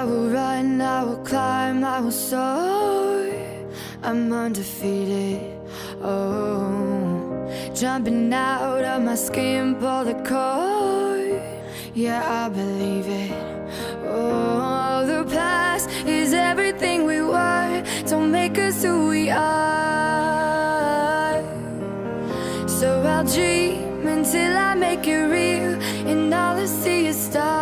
I will run, I will climb, I will soar. I'm undefeated, oh. Jumping out of my skin, pull the cord. Yeah, I believe it. Oh, the past is everything we were. Don't make us who we are. So I'll dream until I make it real, and all I see is stars.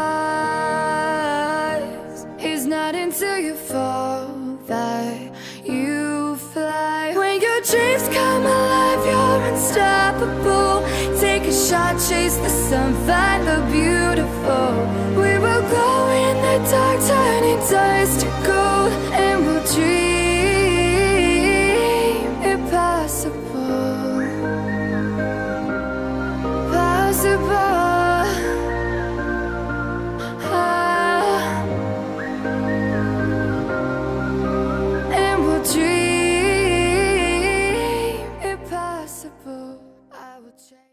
It's not until you fall that you fly. When your dreams come alive, you're unstoppable. Take a shot, chase the sun, find the beautiful. We will glow in the dark, turning dust to gold.